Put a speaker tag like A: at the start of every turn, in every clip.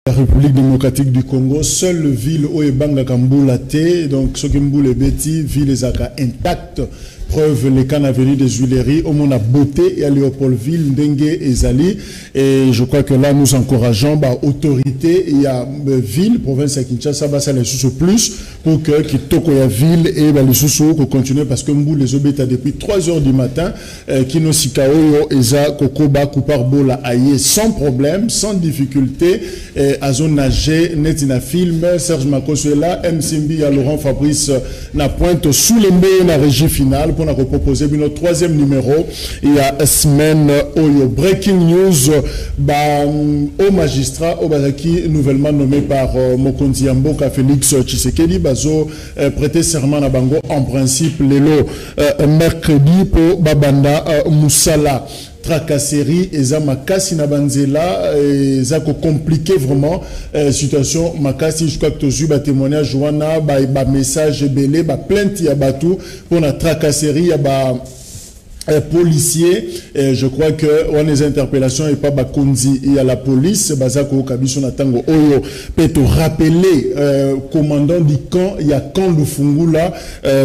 A: La République démocratique du Congo, seule ville où Ebanga Kamboula T, donc ce qui Mboule Beti, ville Zaka intacte. Preuve les cannes à venir des Huileries, au monde à Beauté et à Léopoldville, Ndengue et Zali. Et je crois que là, nous encourageons l'autorité, il y a ville, province à Kinshasa, ça les sous plus pour que Kitoko y a ville et les sous pour continuer parce que Mbou les obéta depuis 3 h du matin, Kino Sikaoyo, Eza, Kokoba, Kuparbola, Aye, sans problème, sans difficulté, Azon Nagé, Netina Film, Serge Makosuela, MCMB, Laurent Fabrice, na pointe sous les mains la régie finale. On a proposé notre 3e numéro il y a une semaine au Breaking News au magistrat au Bazaki nouvellement nommé par Mokonzi Yamboka Félix Tshisekedi bazo prêter serment à Bango en principe lelo mercredi pour Babanda Moussala tracasserie et ça makasi na banzela et ça compliqué vraiment situation makasi je crois que tu as témoignage joana ba message belé ba plainte ya batu pour la tracasserie ya ba policier je crois que on les interpellations et pas bakonzi il y a la police bazako kabiso na tango oyo peut rappeler commandant du camp il y a camp Lufungula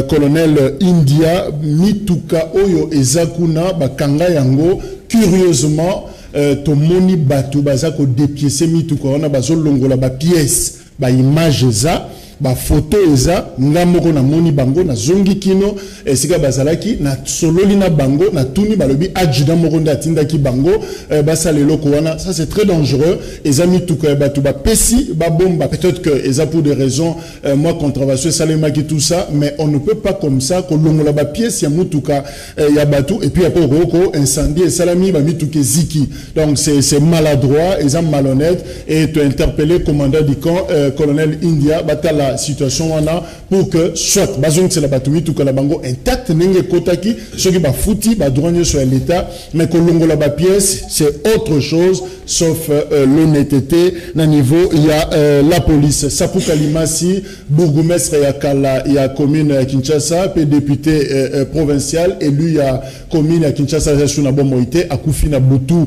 A: colonel India Mituka oyo ezakuna bakanga yango curieusement to moni batu bazako dépiécer Mituka on a bazo longola ba pièce ba image za ba photo eza ngamoko na moni bango na zongi kino esika bazalaki na sololi na bango na tuni balobi adjudant moko nda tindaki bango basa lelo ko wana ça c'est très dangereux eza Mituka batu ba pesi ba bomba peut-être que eza pour des raisons moi controversées salemaki tout ça mais on ne peut pas comme ça ko longola ba pièce ya Mituka ya batu et puis après roko incendie et salami ba Mituka ziki donc c'est maladroit eza malhonnête et tu interpeller commandant du camp colonel India batala situation wana pour que soit bazong c'est la batumi tout que la bango intact nenge kotaki ce qui ba fouti ba douane sur l'état mais que longola ba pièce c'est autre chose sauf l'honnêteté na niveau il y a la police Sapuka Limasi bourgmestre ya Kala il y a commune à Kinshasa puis député provincial élu à commune à Kinshasa sur na bomoité akufi na butu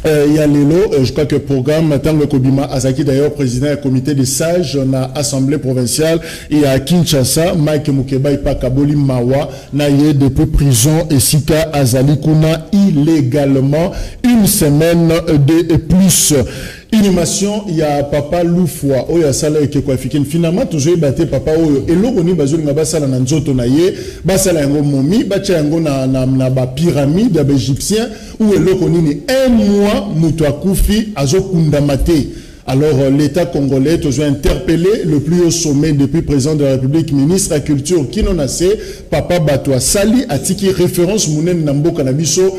A: il y a Lelo, je crois que le programme, Tango Kobima Azaki d'ailleurs, président du comité des sages, on a assemblée provinciale, il y a Kinshasa, Mike Mukeba Ipa Kaboli Mawa, Naye depuis prison et Sika Azali Kuna illégalement une semaine de plus. Inhumation, il y a Papa Loufwa, il y a Salah et Kekwafikin. Finalement, toujours battu Papa Oyo. Et l'eau, on y basule na basala na nzoto na ye, basala yango momi, bacha yango na ba pyramide ya égyptien, où l'eau on y un mois, mutu akufi, azo kundamate. Alors, l'État congolais a interpellé le plus haut sommet depuis le président de la République, ministre de la Culture, qui n'en a fait, Papa Batoa Sali, a tiki référence Mounen Nambo Kanabiso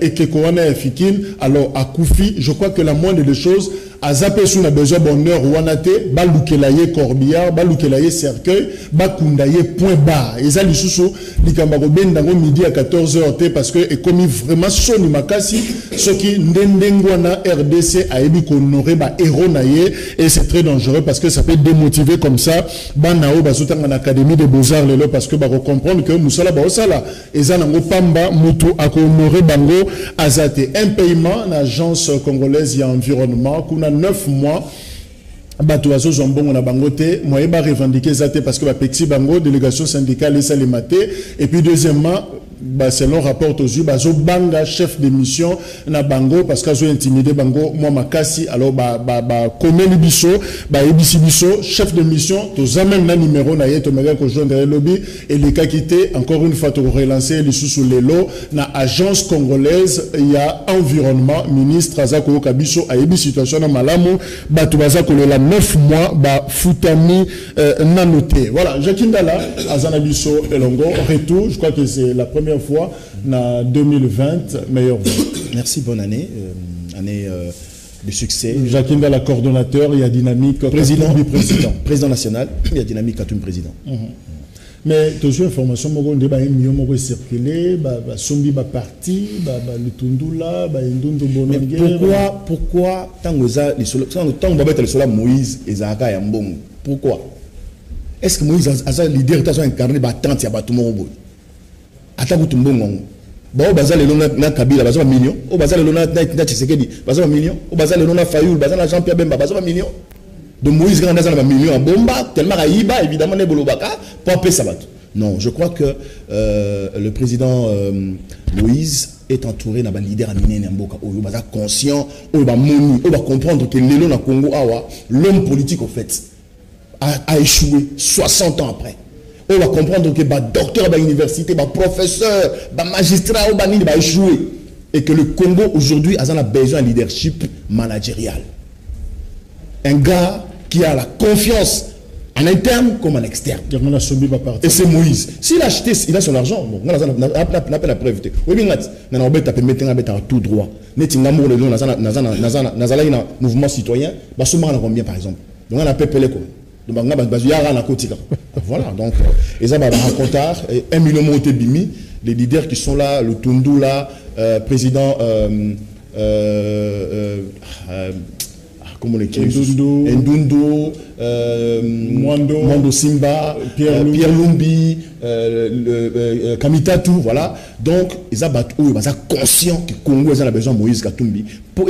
A: et Kekoana Fikin. Alors, à Koufi, je crois que la moindre des choses, à Zapesou n'a besoin bonheur Wanate, Baloukelaye Corbillard, Baloukelaye Cercueil, Bakundaye point barre. Et ça, les sous-sous, les Kamaroben d'ango midi à 14h, parce que, et comme vraiment Soni Makasi, ce qui Ndengwana RDC a émis qu'on aurait ba héros naïe, et c'est très dangereux parce que ça peut démotiver comme ça, Banao, Bazoutan en Académie des Beaux-Arts, parce que, bah, comprendre que Moussala Baosala, et ça, n'ango Pamba, Moutou, Akonomore Bango, Azate. Un paiement, l'agence congolaise y a environnement, qu'on a 9 mois, Batouazo Zombon na bangote, moi ba revendiquer zate parce que ba pexi bango délégation syndicale et ça les maté et puis deuxièmement selon rapport aux yeux bazo banga chef de mission na bango parce que zo intimidé bango moi makasi alors komeli biso ebisi biso chef de mission to même na numéro na yeto mega ko joindre lobby et les cas quitté encore une fois to relancer les sous les lots na agence congolaise il y a environnement ministre azako kabiso a ebi situation na malamu batu bazako la 9 mois futami nanoté voilà Jakindala azanabiso elongo retour je crois que c'est la première fois en 2020 meilleur vœu.
B: Merci, bonne année année de succès.
A: Jacques Ndala coordonnateur, il y a dynamique
B: président national, il y a dynamique à tout président.
A: Mais toujours information moi on débat mieux moi circuler sombi parti le tundula ndundu bononge.
B: Pourquoi tant que ça Moïse et Zaka Yambong pourquoi est-ce que Moïse a leader incarné ba tant ya ba tout monde Atabutumbongo Bon, bazal le na Kabila, bazal million. Au bazal le na Tshisekedi, bazal million. Au bazal le na Fayoul, bazal Jean-Pierre Bemba, bazal million. De Moïse Grand bazal million en bomba, tellement Aïba évidemment ne bolobaka pour appeler Sabat. Non, je crois que le président Moïse est entouré d'un leader aminé Namboka. Il va être conscient, il va comprendre que l'élo na Congo awa, l'homme politique au fait a échoué 60 ans après. On va comprendre que le docteur de l'université, le professeur, le magistrat va échouer. Et que le Congo aujourd'hui a besoin de leadership managérial. Un gars qui a la confiance en interne comme en externe. Et c'est Moïse. S'il a acheté, il a son argent. On a la preuve. Oui, on a mettre tout droit. Un mouvement citoyen, combien par exemple? Donc on a pépé voilà, donc, ils ont raconté 1 million de bimi, les leaders qui sont là, le Tundu là, président, comment on écrit, Ndundu, Mwando Simba, Pierre Lumbi, Kamitatu, voilà. Donc, ils ont conscient que le Congo a besoin de Moïse Katumbi pour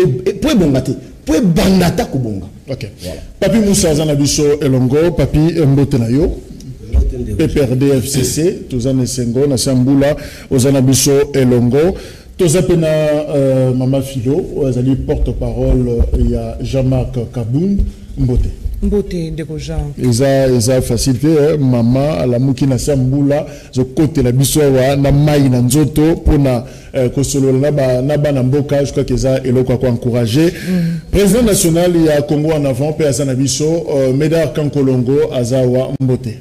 B: bongater. Pour bandata kubonga.
A: Ok. Voilà. Papi Moussa Zanabiso Elongo, Papi Mbotenayo, PPRD FCC, Tozane Sengo, Nasambula, Ozanabiso Elongo, Tozapena Mama Philo, Ozali porte-parole, il y a Jean-Marc Kaboun, Mbote.
C: Mbote de Jean.
A: Ils facilité maman la muki na sambula zo côté la bisowa na mai na nzoto pona kosolo na ba mboka je crois que ça eloko ko encourager président national ya Congo en avant pe azana biso Médard Kankolongo azawa Mbote.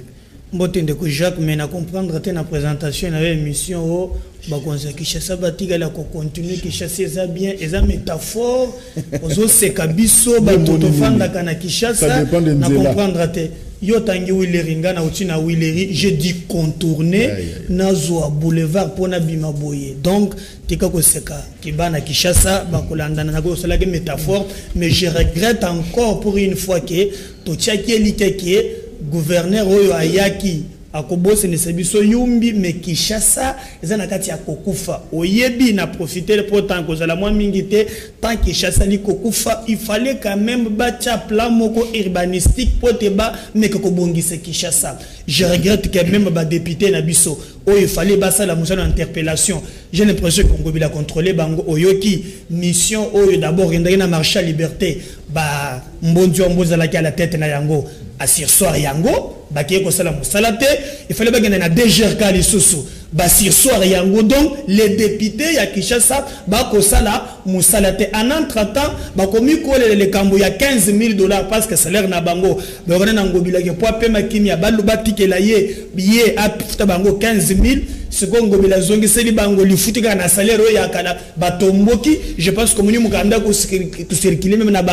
D: Mbote de Jacques mais na comprendre te na présentation na émission o ba konza Kinshasa batika la ko continuer Kinshasa ça bien et ça métaphore ozo seka biso ba totofanda kana Kinshasa na comprendre te yo tangi Wileri na utina Wileri je dis contourner na zo boulevard pona bima boye donc tika ko seka kibana Kinshasa ba kolanda na ko sala métaphore mais je regrette encore pour une fois que to tchaki likeke gouverneur oyo ayaki akobose ne sebiso yumbi me Kinshasa ezana kati ya kokufa oyebi na profiter pour tant que la moins mingité tant que Kinshasa li kokufa il fallait quand même bacha plan moko urbanistique pour teba mais que kobongisa Kinshasa je regrette que même ba député na biso o il fallait basa la motion d'interpellation j'ai l'impression qu'on Congo bila contrôler bango oyoki mission oyo d'abord ndenge na marché à liberté ba mbondio mboza la à la tête na yango asir soir yango bakie ko sala musalate il fallait bagana na DGRK les soso basir soir yango donc les députés ya Kinshasa ba ko sala musalate en entre-temps ba komi ko le kambo ya $15,000 parce que salaire na bango ba na ngobila ke po pema kimia balu batikela ye biye apita bango 15,000 seconde ngobila zongi seli bango lifutika na salaire ya kala batomboki je pense que muni mukanda ko circuler même na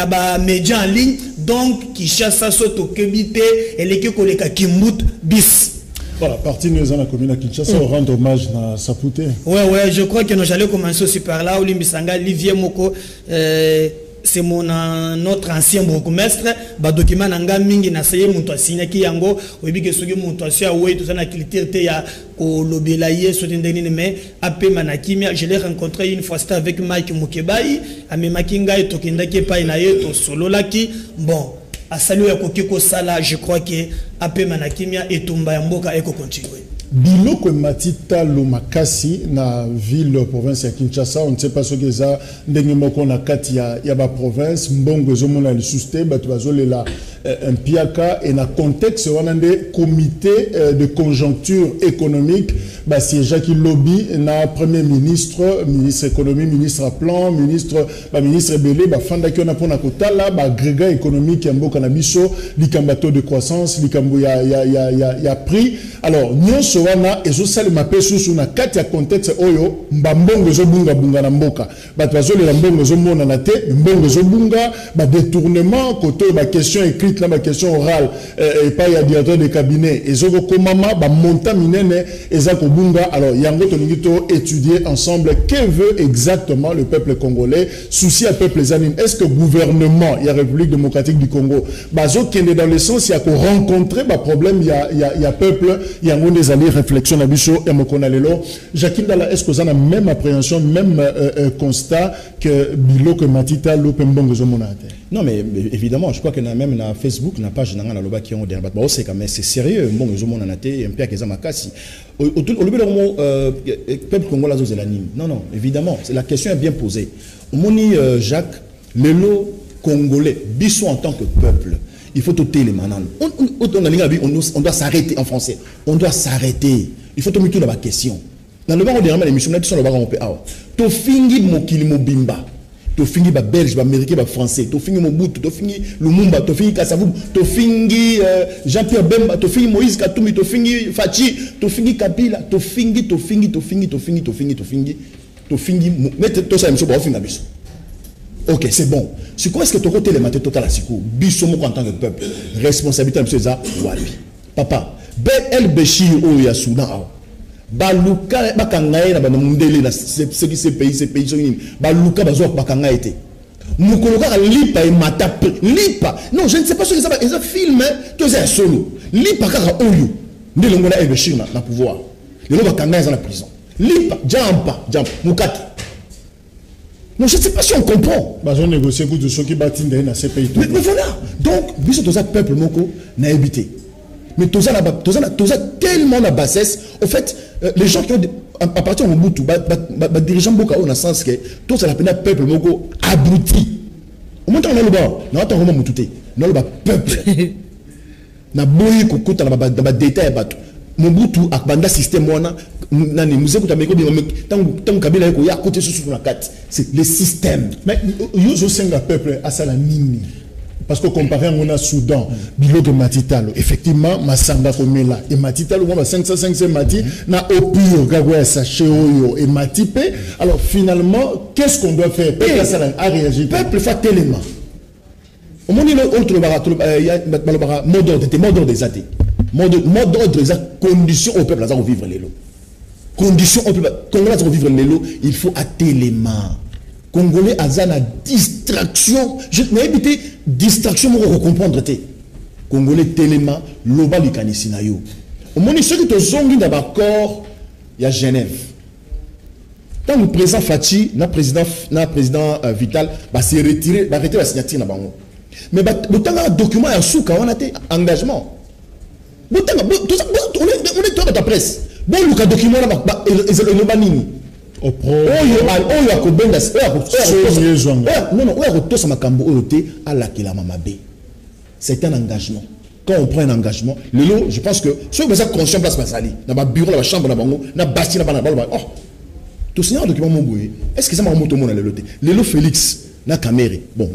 D: ba média en ligne donc Kinshasa soto kebité et l'équipe koleka kimbut bis.
A: Voilà, partie nous dans la commune à Kinshasa, rendre hommage à Sapouté.
D: Ouais, je crois que nous allons commencer aussi par là. Olimbisanga, Olivier Moko, c'est notre ancien bourgmestre. Ba document nanga mingi na saye muntu asinya ki yango, oyebi ke soki muntu asia we tout ça na culture te ya ko lobelaye so tendeni mais ape manakimia, je l'ai rencontré une fois c'était avec Mike Mukebai, amemaki ngai tokendaki pa na ye to solo laki. Bon, à saluer Kokiko Sala, je crois que Ape Manakimia et Tumba Yamboka eko continuer.
A: Biloko matita lo makasi na ville province ya Kinshasa on ne sait pas ce que ça ndenge moko na kati ya ba province mbongo ezomona le suste bato bazolela un piaka et na contexte wana nde comité de conjoncture économique ba siège qui lobby na premier ministre économie ministre plan ministre belé ba fanda ki on a pona kotala ba agrégat économique ya mboka na biso likambato de croissance likambo ya prix alors nyonso wana ezosala mape susu na kati ya contexte oyo mbambongo ezobunga bunga na mboka bato bazolela mbongo ezomona na te mbongo ezobunga ba détournement koto ba question écrite écrite, na ma question orale, et pas il y a directeur de cabinet, et zoko komama, ba monta minene, et zako bunga, alors yango tonigito étudier ensemble, que veut exactement le peuple congolais, souci à peuple zanin. Est-ce que gouvernement, il y a République démocratique du Congo, bazo kende dans le sens, il y a qu'on rencontrer, bah problème, il y a peuple, il y a un des alliés, réflexion, abisso, et mokonalelo. Jacques Ndala, est-ce que vous avez la même appréhension, même constat que Bilo, que Matita, Lopembongo, Zomonate?
B: Non, mais évidemment, je crois que même dans Facebook, on n'a pas de gens qui ont des débats. C'est quand même sérieux. Bon, ils ont mon anaté, un peu à Kezamakasi. Au lieu de mot, peuple congolais, non, non, évidemment, la question est bien posée. Moni Jacques, les lots congolais, bissons en tant que peuple, il faut ôter les mananes. On doit s'arrêter en français. On doit s'arrêter. Il faut tout dans la question. Dans le moment où on a l'émission, on a dit qu'on peut avoir. To fingi mokili mobimba. To fingi ba belge, ba américain, ba français. To fingi Mobutu, to fingi Lumumba, to fingi Kasavubu, to fingi Jean-Pierre Bemba, to fingi Moïse Katumbi, to fingi Fachi, to fingi Kabila, to fingi. Mettez tout ça, monsieur, on fingi. Ok, c'est bon. C'est quoi est-ce que tu as côté les matins total à Sikou? Bissomo en tant que peuple. Responsabilité, monsieur Za, Wabi. Papa, El Béchir, ou ya Soudan, Baluka, Bakangaï, na Bamundele, ces pays, Baluka, Bazok, Bakangaï. Moukoloka, Lipa et Matap. Lipa. Non, je ne sais pas ce que ça va. Ils ont filmé, tous un solo. Lipa, Kaka, Oyo. Ndelongona, El Béchir, na pouvoir. Les gens Bakangaï, dans la prison. Lipa, Jampa, Moukati. Non, je ne sais pas si on comprend.
A: Bah, on négocie avec ceux qui battent dans ces pays.
B: Mais voilà. Donc, bis tous peuple moko n'a habité. Mais tous tellement la bassesse. Au fait, les gens qui ont à partir de Mobutu, dirigeants beaucoup dans le sens que tous la peine peuple moko abouti. Au moment où on a le bas, on a un moment Moutouté, on a le peuple. Na boyi kokota na ba détail bateau. Mobutu akbanda système wana nani musée ko tameko tant Kabila ko ya côté sur la carte, c'est le système.
A: Mais yo senga peuple asala nini, parce que comparé on a Soudan bilo de Matitalo, effectivement masanga komela et Matitalo on a 505 mati na opio gagwa saché oyo et matipe. Alors finalement qu'est-ce qu'on doit faire? Peuple asala a réagi,
B: peuple fa tellement au monde autre bara mot d'ordre des athées. Mot d'ordre des conditions au peuple à vivre les lots. Conditions au peuple congolais à vivre les lots, il faut attelement. Congolais à la distraction. Je n'ai évité distraction pour comprendre. Congolais tellement loba du kanisinayo. Au moment où ceux qui te sont dans l'accord, il y a Genève. Quand le président Fachi, le président Vital, va se retirer, va arrêter la signature. Mais le temps un document à sous quand on a été engagement. On est dans ta presse. Bon, le document là, il est banni.
A: Au pro.
B: C'est un engagement. Quand on prend un engagement, le lot, je pense que ceux qui ont conscience place Basali, dans ma bureau, dans la chambre, dans la bastille, dans la balle, oh, tout ce document Mongoué, est-ce que ça m'a monté au monde à le loter? Le lot Félix, na Caméré. Bon,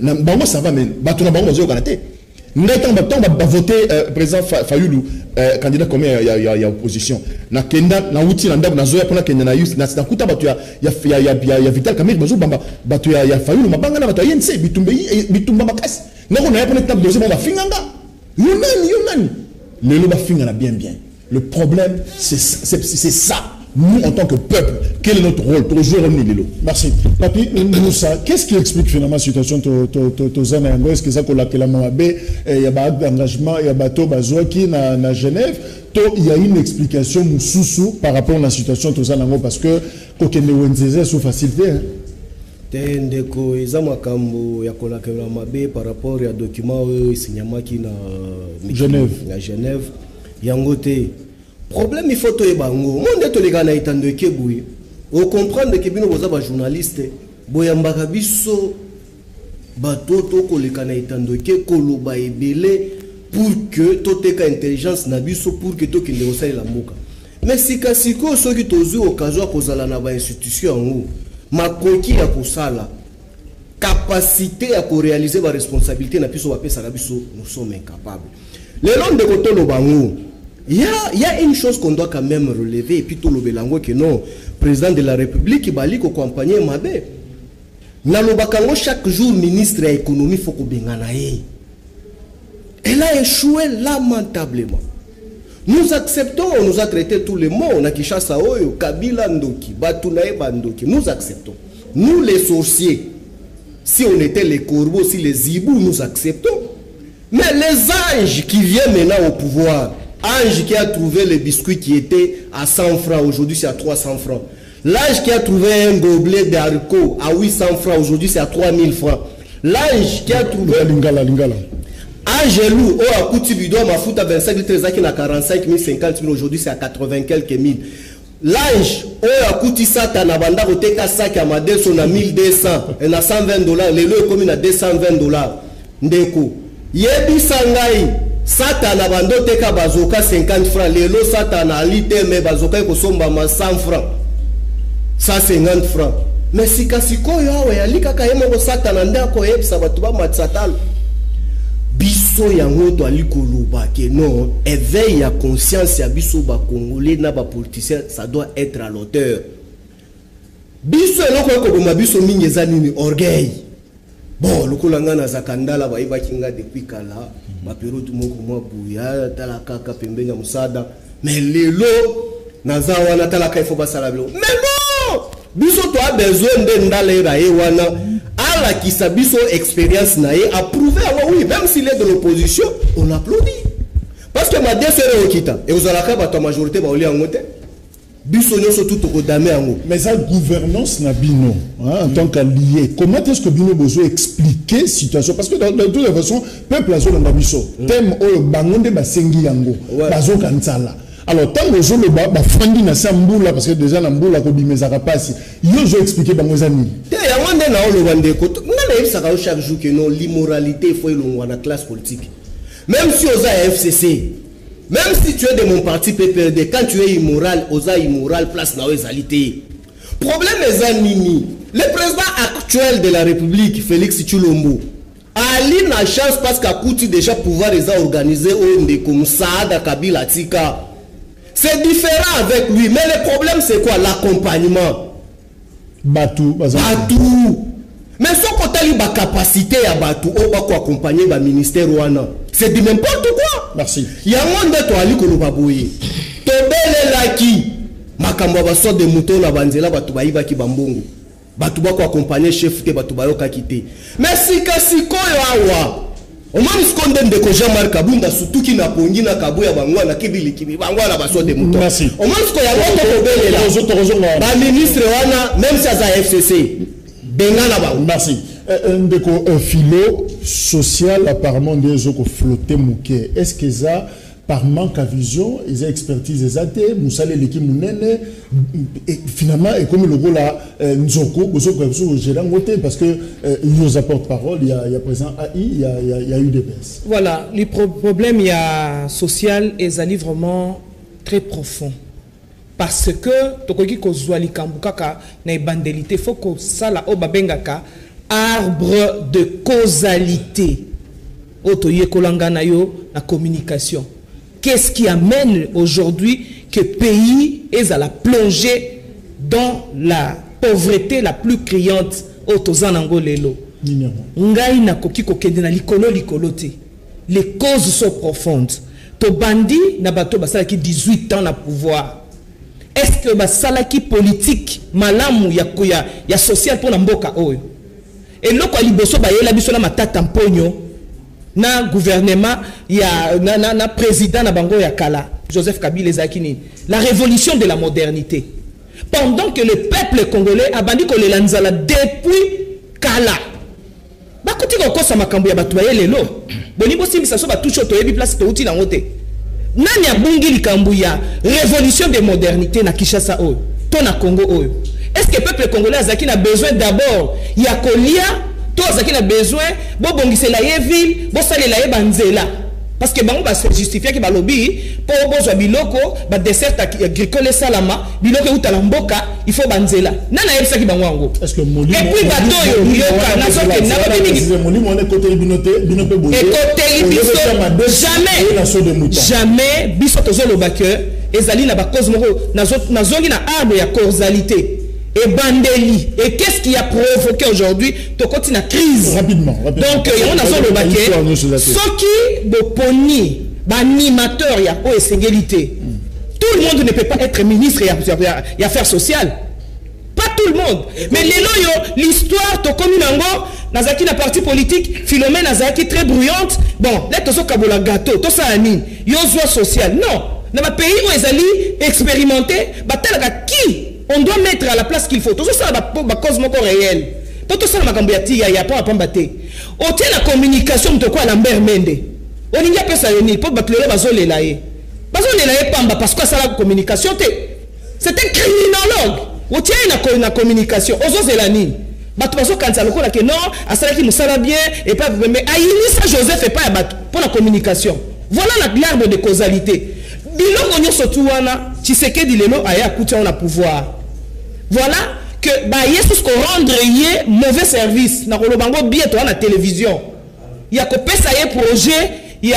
B: ça va, mais bateau na bango, au Canada. Nous avons voté président Fayoulou, candidat comme il y a opposition. Na Kenda, na Outi, na Ndab, na Zoya, pour la Kenda, na Yus, na Kuta, il y a Vital Kamir, il y a Fayoulou, Mabanga, il y a Yense, Bitumba Makas. Nous avons un table de Zéma, Finganga. Yunani. Le loba Fingana bien. Le problème, c'est ça. Nous, en tant que peuple, quel est notre rôle?
A: Merci. Papi, Moussa, qu'est-ce qui explique finalement la situation de est-ce que ça que la Mabé, il y a un engagement, il y a un bateau qui na Genève, il y a une explication sous par rapport à la situation de Tozanango parce que Kokene Wenzeze sous facilité.
E: Ndeko ezama kambo ya kolakela mabe par rapport à document signamaki na Genève yangote. Problème il faut to bango monde to les gars na itando kebui o comprendre que bino boza ba journaliste boyambaka biso bato to ko le kana itando ke koloba ebele pour que to teka intelligence na biso pour que to kinde osala la mboka mais sikasiko soki tozu occasion kozala na ba institution ngo makoki ya kosala capacité à réaliser ba responsabilité na biso ba pesa biso nous sommes incapables les longs de kotolo bango. Il y a une chose qu'on doit quand même relever, et puis tout le belango que non, président de la République, il va accompagner Mabé. Nalobakango chaque jour, ministre de l'économie, il faut qu'on benganaye. Elle a échoué lamentablement. Nous acceptons, on nous a traité tous les mots. On a Kishasa Oyo, Kabila Ndoki, Batunae Bandoki. Nous acceptons. Nous les sorciers, si on était les corbeaux, si les hibous, nous acceptons. Mais les anges qui viennent maintenant au pouvoir, ange qui a trouvé les biscuits qui étaient à 100 francs, aujourd'hui c'est à 300 francs. L'ange qui a trouvé un gobelet d'haricots à 800 francs, aujourd'hui c'est à 3000 francs. L'ange qui a trouvé... Angelou, oh, à Kouti Bidon, ma fout à 25 litres, qui a 45 000, 50 000, aujourd'hui c'est à 80 quelques mille. L'ange, oh, à Kouti Satan, à Banda, au Teka Sak, à Madel, son à 1200, et à 120 $, les lots communes à 220 $. Ndeko. Yebi Sangai, Satan, à Bando, Teka Bazoka, 50 francs, les lots Satan, à Lite, mais Bazoka, et Kosomba, 100 francs. 150 francs. Mais si Kasiko, Yahweh, Alika Kayema, Satan, and Dako, Sabatuba, Matsatal. Biso yango to alikoloba ke non éveil ya conscience ya biso ba congolais na ba politiciens ça doit être à l'auteur. Biso eloko ko boma biso mingi ezanini orgueil. Bon lokolanga na zakandala ba iba kinga depuis kala ba période moko mwa buya tala kaka pembeni ya musada mais lelo naza wana tala ka ifo basala bilo. Mais non! Biso to a besoin de ndala ra wana ala qui s'abisso expérience naïe a prouvé oui même s'il est de l'opposition on applaudit parce que ma déféré au kita et vous allez la majorité va aller en monter biso nyoso tout au damé en
A: mais ça gouvernance na bino en tant qu'allié comment est-ce que bino besoin expliquer situation parce que de toute façon peuple azo na biso thème o bangonde basengi yango bazo kansala. Alors, tant que je le bas, Fandi na Samboula, parce que déjà, Namboula, Kobi Mezarapasi, je vais expliquer dans mes amis. Chaque jour que non, l'immoralité, il faut y la classe politique. Même si on a FCC, même si tu es de mon parti PPRD, quand tu es immoral, on a immoral, place na égalité. Problème est Zanini. Le président actuel de la République, Félix Tshilombo, a la chance parce qu'à Kouti déjà pouvoir les organiser comme Saada Kabila Tika. C'est différent avec lui, mais le problème c'est quoi? L'accompagnement. Batou.
E: Mais ce côté la capacité à Batou, on va accompagner le ministère Rwanda. C'est de n'importe quoi.
A: Merci.
E: Il y a un monde de toi ali kolobaboye. Tobele laki. Makamba ba so de mouton na banzela batu ba iba ki bambongo. Batu ba ko accompagner chef te batu ba yo ka kité. Mais siko yo awa. On m'a dit qu'on donne des Jean-Marc Kabunda surtout qui n'a pas eu na Kabuya bangwa na kibili kibi bangwa na baso de mouton.
A: Merci.
E: On m'a dit qu'on y a d'autres là. Ba ministre wana même si ça FCC. Benga na ba.
A: Merci. Ndeko philo social apparemment des autres flotter mouké. Est-ce que ça par manque à vision, ils ont expertise les athées, Moussale l'équipe Mounene, et finalement, et comme le rôle là, Nzoko, parce que il nous apporte parole, il y a présent AI, il y a UDPS.
C: Voilà, le problème il y a social et ça vraiment très profond. Parce que, tokoki ko zwali kambukaka na bandélité, faut que ça la obabengaka arbre de causalité. Otoye kolangana yo la communication. Qu'est-ce qui amène aujourd'hui que le pays est à la plongée dans la pauvreté la plus criante au Tozanangolelo? Ngai na koki kokende na likolo te. Les causes sont profondes. To bandi na bato basala ki 18 ans na pouvoir. Est-ce que basala ki politique malamu ya social pour na mboka oyo? Et loko liboso ba yela biso na matata mponyo. Na gouvernement, il y a na président na bango ya kala, Joseph Kabila Zakini. La révolution de la modernité. Pendant que le peuple congolais a bandi ko le lanzala depuis kala. Ba koti ko kosa makambo ya batu ba lelo. Boni bo simisa so ba touche to yebi place to uti na ngote. Nani abungi likambu ya révolution de modernité na Kinshasa oyo, to na Congo oyo. Est-ce que le peuple congolais a besoin d'abord ya kolia? Toi, qui a besoin, bon bongise la ville, bon salé la banzela. Parce que bango va se justifier que ba lobby pour bozo biloko, ba dessert agricole salama, biloko utalamboka, il faut banzela. Nana yebisa ki bango ango.
A: Est-ce que Moli?
C: Et puis batoyo, yoka na soke na ba bimi.
A: Moli mon côté binote, binope bozo.
C: Et côté biso jamais biso tozo lobake ezali na ba cause moko nazongi na arbre ya causalité. et Bandeli. Et qu'est-ce qui a provoqué aujourd'hui la crise?
A: Rapidement.
C: Donc, on a le baquet. Ce qui est poni, animateur, il y a égalité. Tout le monde ne peut pas être ministre et affaires sociales. Pas tout le monde. Mais l'histoire, comme Nazaki na parti politique, Philomène Nazaki très bruyante. Bon, là, tout ça, Kabola gâteau, tout ça, Yozua social. Non. Dans le pays où ils allaient expérimenter, qui on doit mettre à la place qu'il faut. Tout ça, c'est la cause réelle. Tout ça, il y a pas à pambater. On tient la communication de quoi Lambert Mende. On n'y a pas ça, pour battre le bazole là. Bazole là, pamba, parce que ça la communication, c'est un criminologue. On tient la communication. Aux autres, c'est la ligne. Batubaso quand ça le coup là que non, à ça qui nous sera bien et pas mais Aïnissa Joseph et pas pour la communication. Voilà l'arbre de causalité. Biloko nyo sotuana, Tshisekedi lelo aya kutia on a pouvoir. Voilà que ba yesus ko rendre yé mauvais service na kolobango bien toi na télévision. Il y a que pesa yé projet, il y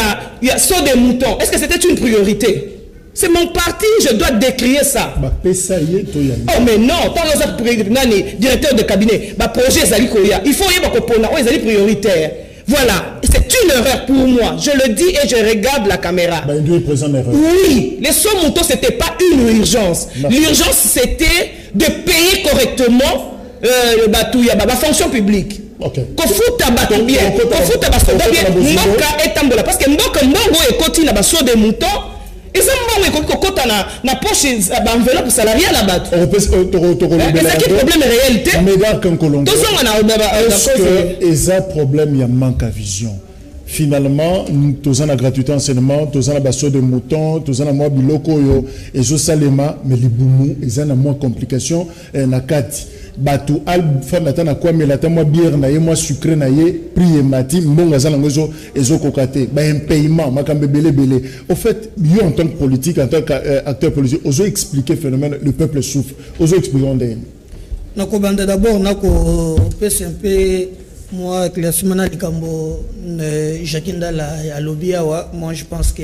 C: a saut des moutons. Est-ce que c'était une priorité? C'est mon parti, je dois décrier ça. Oh mais non, tant que directeur de cabinet, projet il faut y prioritaire. Voilà, c'est une erreur pour moi. Je le dis et je regarde la caméra. Oui, les sauts moutons, ce n'était pas une urgence. L'urgence, c'était de payer correctement la fonction publique. Qu'on fout tabac bien, qu'on fout tabac bien, Mboka est en parce que Mboka est côté na saut des moutons. Et ça m'a na poche enveloppe salariale là-bas. C'est qui le problème en réalité?
A: Est-ce que il y a un problème, il y a manque à vision? Finalement, nous avons la gratuité enseignement, nous avons la basse de moutons, nous avons la biloko et zo salema, mais les boumou, ils ont moins complications na kati. Batu al femme atana quoi mais la moi bière na moi sucré na prix mati mbonga za ngozo ezo kokate ba un paiement makambe belé. Au fait, yo en tant que politique, en tant qu'acteur politique, oso expliquer phénomène le peuple souffre. Oso expliquer on est.
D: Nako banda d'abord nako PSMP moi classement na likambo Jakinda la lobiawa, moi je pense que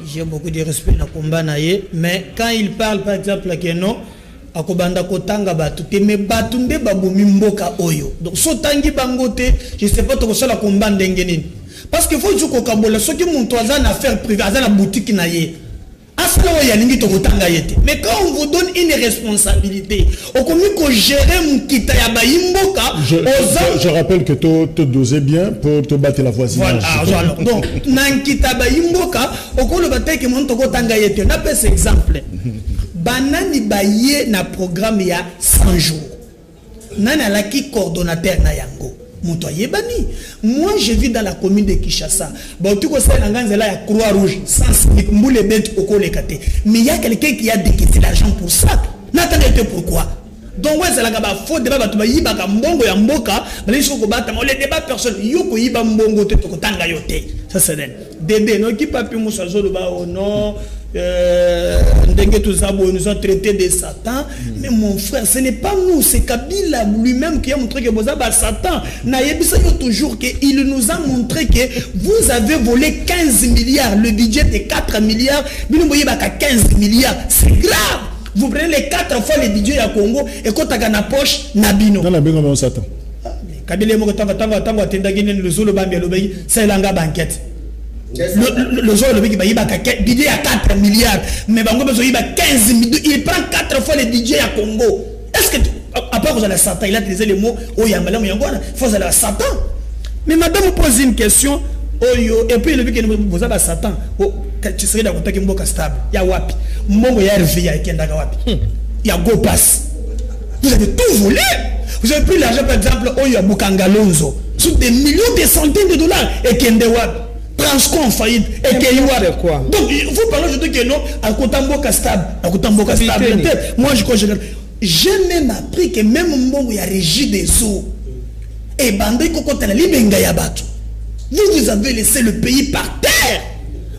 D: j'ai beaucoup de respect na combat na mais quand il parle par exemple que non akobanda kotanga batu te me batu nde babomi mboka oyo donc so tangi bangote je sais pas to sala combat ndenge nini parce que faut juko kabola soki muntu aza na affaire privée aza na boutique na ye asala wa yalingi to kotanga yete mais quand on vous donne une responsabilité okomi ko gérer mukita ya bayimboka
A: je rappelle que to doser bien pour te battre la voisinage.
D: Voilà, alors donc nankita bayimboka okolo bateke muntu kotanga yete na pese exemple. Banani baye na programme ya 100 jours. Nana la qui coordonnateur na yango. Bani. Moi je vis dans la commune de Kinshasa. Bon tu connais la Croix Rouge sans mboule bête au collecté. Mais il y a quelqu'un qui a décaissé l'argent pour ça. N'attendez pourquoi? Donc ouais c'est la gaba faut débat batu yiba ka mbongo ya mboka, bali soko bata on les débat personne yoko yiba mbongo te to tanga yote. Ça c'est Dédé no qui papi musa zolo ba oh non nous ont traité de Satan. Mais mon frère, ce n'est pas nous, c'est Kabila lui-même qui a montré que vous avez Satan. Toujours qu'il nous a montré que vous avez volé 15 milliards. Le budget est 4 milliards. Mais vous voyez 15 milliards. C'est grave. Vous prenez les 4 fois le budget à Congo et quand tu as na poche, Nabino.
A: Satan.
D: Kabila c'est l'anga banquette. Le jour le mec il a 4 milliards mais bango besoin il a 15 millions il prend 4 fois le DJ à Congo. Est-ce que à part vous avez Satan il a utilisé les mots oh yambala muyangwana faut aller à Satan. Mais madame vous pose une question oh et puis le week-end vous avez Satan oh tu serais dans contact mboka stable ya wapi mbongo ya RV ya kendaka wapi ya go pass vous avez tout volé. Vous avez pris l'argent par exemple oh ya Bukangalonzo sur des millions des centaines de dollars et kende wapi Transco en faillite et qu'il y a quoi. Donc il faut parler de que non à Kotamboka stable, à Kotamboka stable. Moi je crois que j'ai même appris que même Mbongo y a régi des eaux et bandé kokota la libenga ya batu. Vous avez laissé le pays par terre.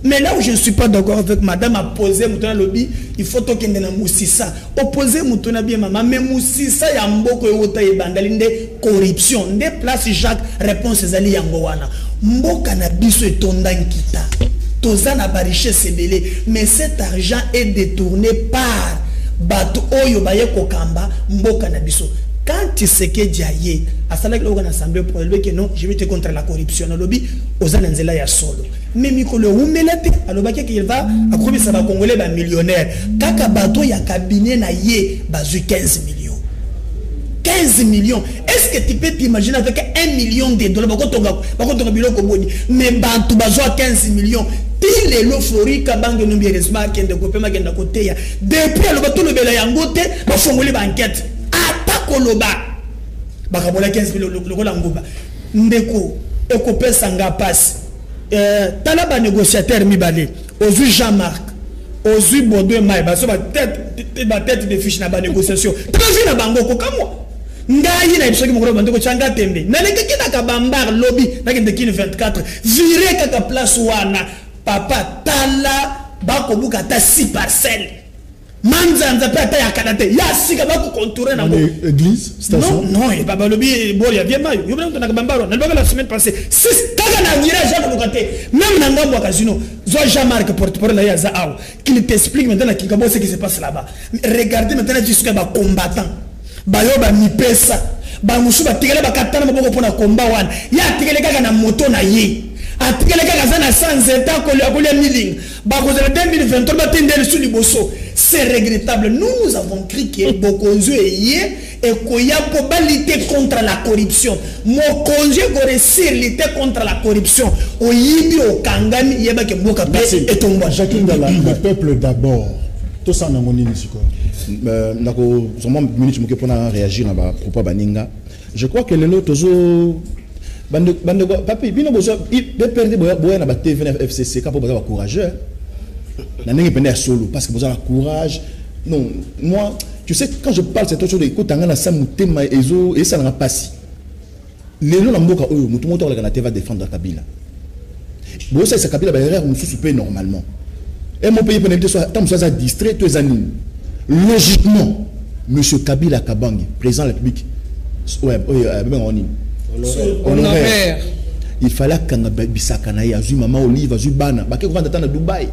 D: Mais là où je ne suis pas d'accord avec madame a posé Moutona lobby, il faut que na Moussissa. Opposer Moutona bien maman, mais Moussissa ya mboko yota e bandalinde corruption. Des places Jacques réponse ezali yango wana. Mboka na biso etondankita. Toza na ba richesse belé, mais cet argent est détourné par bato oyo baye kokamba mboka na biso. Quand Tshisekedi aye, à ça là que l'Assemblée pour élever que non, je vais te contre la corruption. Le lobby, aux anenzela ya solo. Mais Mikolo Oumelete, alors qu'il va accroître ça va congolais ba millionnaire. Kaka bato ya cabinet na ye bazu 15 millions. 15 millions. Est-ce que tu peux t'imaginer avec 1 million de dollars mais bantu bazo 15 millions. Pile le Florika banque no biresma kende kopema kenda koteya. Depuis le bato le bela yangote, ba fongole ba enquête. Koloba bakabola 15 millions lokola ngoba ndeko ekopesa nga passe tala ba négociateur mibale ozui Jean-Marc ozui Baudouin Mai baso ba tête de fiche na ba négociation trafi na bango ko kamwa ngai na bisoki mokolo bandeko changa tembe na lekeki na kabambar lobby na kende kini 24 viré kaka place wana papa tala bakobuka ta 6 parcelles. Manzanza pata ya kanate ya sika bako contourner na
A: église station
D: non et baba lobi bol ya bien mayo yo bana na bambaro na loba la semaine passée c'est kaga na virage ya lokate même na ngambo casino zo Jean-Marc porte-parole ya Zao qui t'explique maintenant kikabo ce qui se passe là-bas. Regardez maintenant jusqu'à ba combattant bayo ba mipesa ba musu ba tigela ba katana maboko pona combat wana ya tigela kaka na moto na ye atikele kaka zana sans état kolia milling ba ko 2023 ba tendele sous liboso. C'est regrettable. Nous avons cru que Bokonzo et Koya pour lutter contre la corruption. Mon congé pour réussir lutter contre la corruption. Au Yibi, au Kangami, Yeba que Boka et Tomba.
A: Chacun dans le peuple d'abord. Tout ça n'a pas de pour réagir à propos Baninga. Je crois que le toujours. Papi, bien il perdre boya na TV FCC quand pour courageux. Solo parce que vous avez le courage. Non, moi, tu sais, quand je parle, c'est autre chose. Écoute, et ça n'a pas si. Les gens qui va défendre Kabila. Bon, ça, c'est Kabila, on se soupe normalement. Et mon pays, tant que ça distrait, tous les années. Logiquement, M. Kabila Kabangi, président de la République,
C: honoraire.
A: Il fallait que Bissakana, Azu Mama Olive, Azu Bana, Baké va attendre à Dubaï.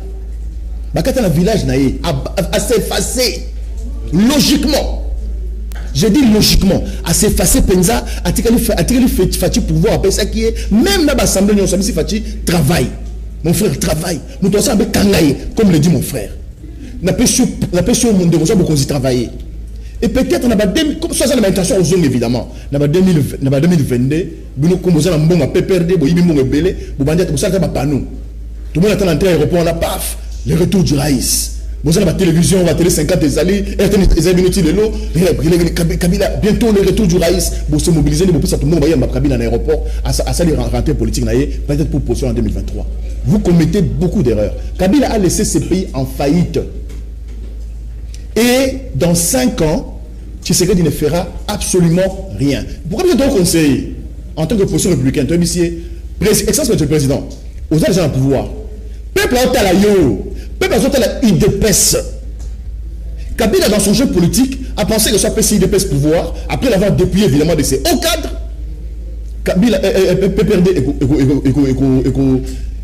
A: Bakata na village naïe à s'effacer logiquement. Je dis logiquement à s'effacer penza à tirer fati pouvoir après ça qui est même dans l'assemblée nous sommes si fati travail. Mon frère travaille. Nous doit savoir kangaye comme le dit mon frère. N'a pas sur mon déroger beaucoup de travailler. Et peut-être on a pas comme ça c'est l'intention aux zones évidemment. N'a pas 2022 nous commençons à bon à PPRD bo yibi mo belé bo bandia to ça pas nous. Tout le monde attend l'entrée aéroport on a paf. Le retour du Raïs. Vous avez la télévision, la télé 50 des alliés, Kabila, bientôt le retour du Raïs. Vous se mobilisez, vous pouvez tout le monde envoyer Kabila en aéroport, à ça les rentrées politiques, peut-être pour position en 2023. Vous commettez beaucoup d'erreurs. Kabila a laissé ce pays en faillite. Et dans 5 ans, Tshisekedi ne fera absolument rien. Pourquoi vous êtes donc conseiller en tant que position républicaine, excellence monsieur le président, vous avez déjà un pouvoir. Peuple a la yo. Peuple a la UDPS. Kabila, dans son jeu politique, a pensé que soit PCIDPS pouvoir, après l'avoir dépouillé évidemment de ses hauts cadres. Kabila, PPRD,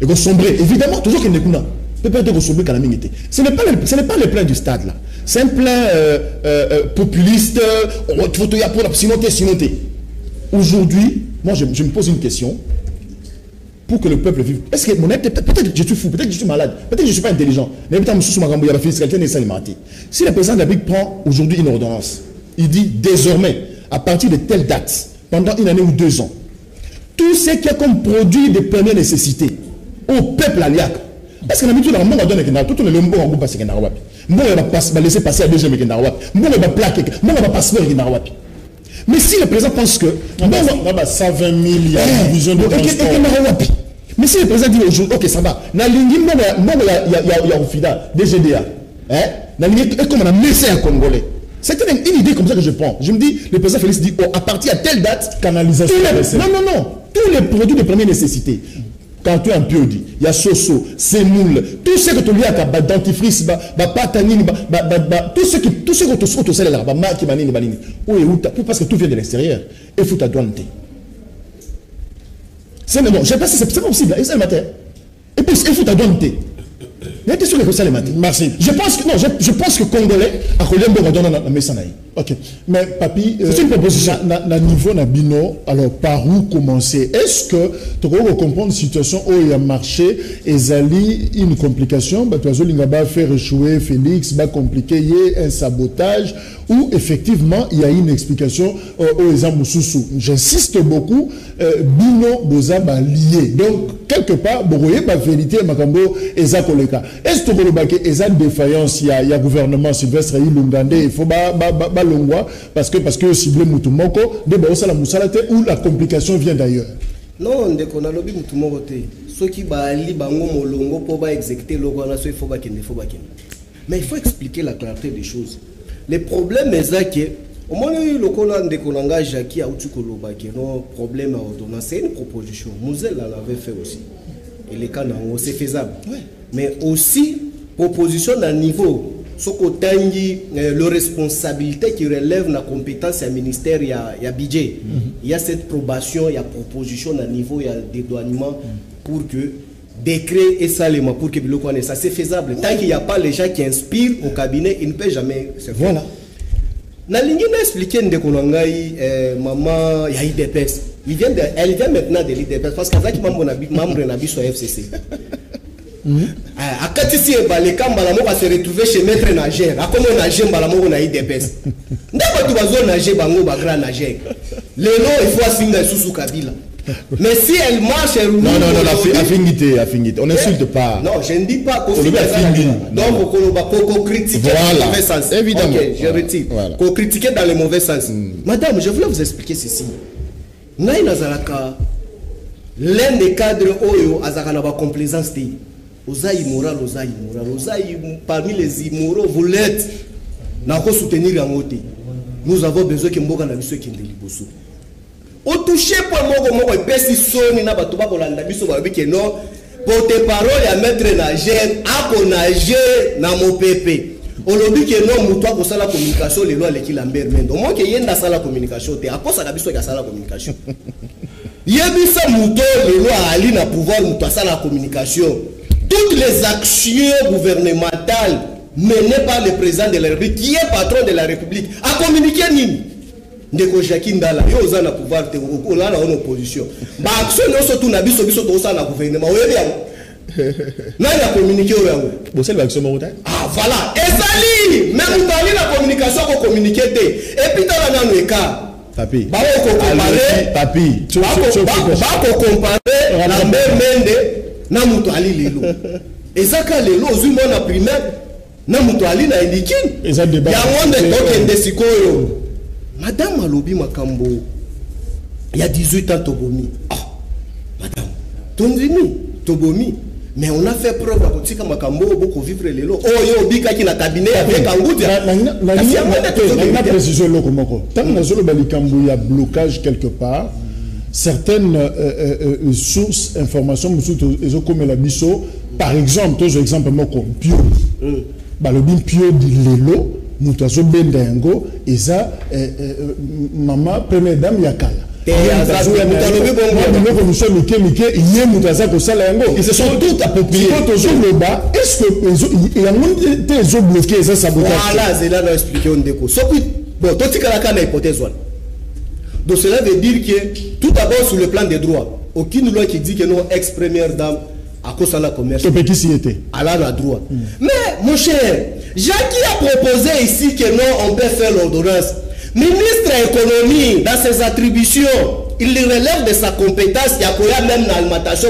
A: et sombré. Évidemment, toujours qu'il n'est pas. PPRD et sombré quand la minute. Ce n'est pas le plein du stade là. C'est un plein populiste. Sinon, aujourd'hui, moi je me pose une question. Pour que le peuple vive. Est-ce que peut-être que je suis fou, peut-être que je suis malade, peut-être que je ne suis pas intelligent. Mais si le président de la République prend aujourd'hui une ordonnance, il dit désormais, à partir de telle date, pendant 1 année ou 2 ans, tout ce qui est comme produit de première nécessité au peuple aliaque. Parce que l'habitude, on va donner tout le monde va passer à Narawap. On va laisser passer à des gens qui Narawap. On va plaquer, on va passer à Narawap. Mais si le président pense que.
B: 120 000, il y a une division de transport.
A: Mais si le président dit aujourd'hui, ok, ça va. Dans l'Ingi, il y a Ofida, DGDA. Et comme on a mis ça à Congolais. C'est une idée comme ça que je prends. Je me dis, le président Félix dit, oh, à partir de telle date,
B: canalisation.
A: Non. Tous les produits de première nécessité. Quand tu es un peu dit, il y a Soso, Semoule, tout ce que tu lui as, dentifrice, patanine, tout ce que tu sais là, parce que tout vient de l'extérieur. Il faut ta douane. C'est bon, je sais pas si c'est pas possible, et c'est le matin. Et puis il faut ta douane. Merci.
B: Je pense que non, je pense que Congolais a collé un bon dans la Messanaï.
A: Ok. Mais papi,
B: c'est une proposition.
A: Na niveau na bino, alors par où commencer? Est-ce que tu peux comprendre la situation où il y a marché et Zali une complication, bah tu vas faire échouer Félix, va compliquer un sabotage ou effectivement il y a une explication aux Zamoussou. J'insiste beaucoup, bino boza ba lié. Donc quelque part, vous voyez la vérité makambo eza koleka. Est-ce que vous avez une défaillance il y a gouvernement Sylvestre Ilungande, il faut ba longwa parce que ciblé mutumoko de ba osala musalate où la complication vient d'ailleurs.
E: Non, ndeko na lobi mutumoko te. Ceux qui ba ali bango molongo pour ba exécuter logo na so il faut ba kende. Mais il faut expliquer la clarté des choses. Le problème est ça que au moment où le colon de Konanga Jackie a outu kolobaki non problème à ordonnance, c'est une proposition. Mouzel l'avait fait aussi. Et les cas c'est faisable. Ouais. Mais aussi proposition d'un niveau ce tangi le responsabilité qui relève la compétence à ministère il y a budget. Il y a cette probation, il y a proposition d'un niveau, il y a dédouanement pour que décret et salement pour que le connaisse ça c'est faisable. Tant qu'il n'y a pas les gens qui inspirent au cabinet, il ne peut jamais se faire. Voilà. Nalingi n'a expliqué ndekonangai maman ya IDPS. Elle vient maintenant de l'IDPS parce qu'avec membre na biso FCC. A katisi les kambala mo va se retrouver chez maître nageur. A comment nager balamo na IDPS. Ndaba tu bazo nager bango ba grand nageur. Lelo il faut asinga susu kabila. Mais si elle marche, elle roule. Non,
B: affinité. On n'insulte pas.
E: Non, je ne dis pas qu'on donc on va critiquer dans le mauvais sens.
B: Évidemment.
E: Ok, je retire. Qu'on critiquer dans le mauvais sens. Madame, je voulais vous expliquer ceci. Naï Nazaraka, l'un des cadres Oyo, Azarana va complaisance. Ozaï moral, parmi les immoraux, vous l'êtes. N'a pas soutenir la moté. Nous avons besoin que Mboga n'a besoin qu'il délibousse. Au toucher pour moi, et soni na batuba kolanda biso ba biki non porte-parole ya maître nageur a nager na mopepe. Olobi ke non muto ko sala communication les lois les ki lamber mendo. Moi ke yenda sala communication te akosa ka biso ya sala communication. Yebisa muto les lois ali na pouvoir muto sala communication. Toutes les actions gouvernementales menées par le président de la République qui est patron de la République a communiqué nini. Ndeko Jackie Ndala yo oza na pouvoir te ola na opposition ba action nyonso tu na biso to osa na gouvernement oyebi yango na ya communiquer o yango
B: bo c'est l'action morota
E: ah voilà ezali même dans la communication ko communiquer te et puis dans la eka
B: papi
E: ba ko comparer
B: papi
E: ba ko comparer na mende na muto ali lelo ezaka lelo ozui mona primaire na muto ali na indikine ya monde tokende sikoyo. Madame Alobi Makambo, il y a 18 ans Tobomi. Ah, madame, Tondini, Tobomi. Mais on a fait preuve à Kotika Makambo, beaucoup vivre les lots. Oh, yo, Bika qui n'a cabinet avec Angoudia.
A: La précision locomoko. Tant que il y a blocage quelque part, certaines sources, informations, comme la biso, par exemple, Moko, Pio. Balobin Pio dit Lelo. Mutazo bendengo eza maman première dame yakala.
B: Ils se sont tous appropriés.
A: Est-ce que il y a des bloqués ça sabotage?
E: Voilà, c'est là expliquer on déco. Bon, toi tu as la hypothèse. Donc cela veut dire que tout d'abord sur le plan des droits, aucune loi qui dit que non ex-première dame à cause de la commerce. Elle a le droit. Mais mon cher, Jackie a proposé ici que non, on peut faire l'ordonnance. Ministre de l'économie, dans ses attributions, il relève de sa compétence. Il y a même dans l'alimentation,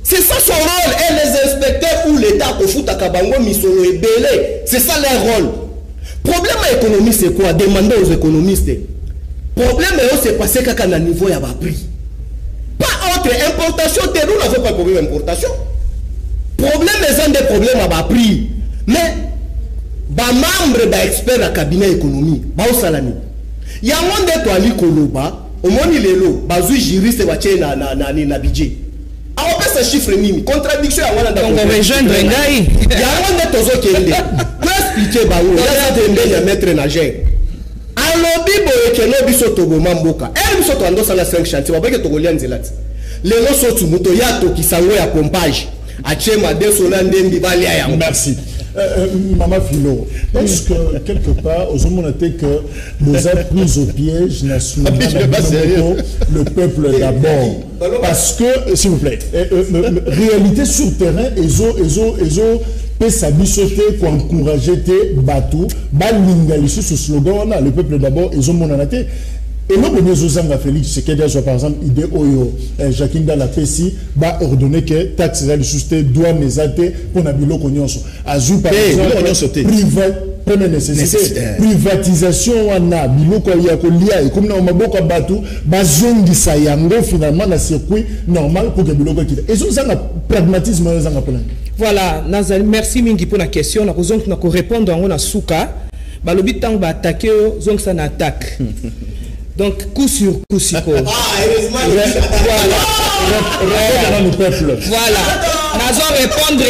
E: c'est ça son rôle. Et les inspecteurs ou l'État pour foutre à Kabango, Misolo et Belé, c'est ça leur rôle. Problème à l'économie, c'est quoi? Demandez aux économistes. Problème c'est passé qu'à un niveau il y a pas prix. Pas autre importation, nous n'avons pas de problème d'importation. Problème est un des problèmes à bas prix. Mais bah membre d'expert à cabinet économie, bah au salami. Il y a un des toiles koloba, au moins il est là, bah juriste va tirer na budget. Alors on peut ce chiffre mimi, contradiction à one
C: donc on rejoindre Ngai.
E: Il y a un des tozo qui est là. Pour expliquer bah où, il y a maître nageur. Alobi boye ke no biso togo mamboka. El biso to ando sala 5 chantiers, ba boye togolian zelati. les lots sont moto yato qui s'envoie à pompage achema de solandembi bali aya.
A: Merci. Maman Philo, est-ce que quelque part, aux hommes que vous êtes pris au piège le peuple d'abord? Parce que, s'il vous plaît, réalité sur terrain, EZO peut s'habituer pour encourager tes bateaux, balingali sur ce slogan, le peuple d'abord, EZO monanate. Et le premier Zozanga Félix, c'est qu'il y a par exemple idée Oyo, Jacqueline Dalapessi, va ordonner que taxe de susté doit mesater pour Nabilo Kognonso. Azou par exemple, première nécessité, privatisation wana biloko ya kolia et comme na maboko batou, bazongi sayango finalement na circuit normal pour que biloko kite. Et Zozanga pragmatisme Zozanga pona.
C: Voilà, Nazali, merci mingi pour la question. Na kozongi na ko répondre en na souka, balobi tang ba attaquer zong ça na attaque. Donc, coup sur coup, si quoi.
E: Heureusement,
C: voilà. Nous allons répondre,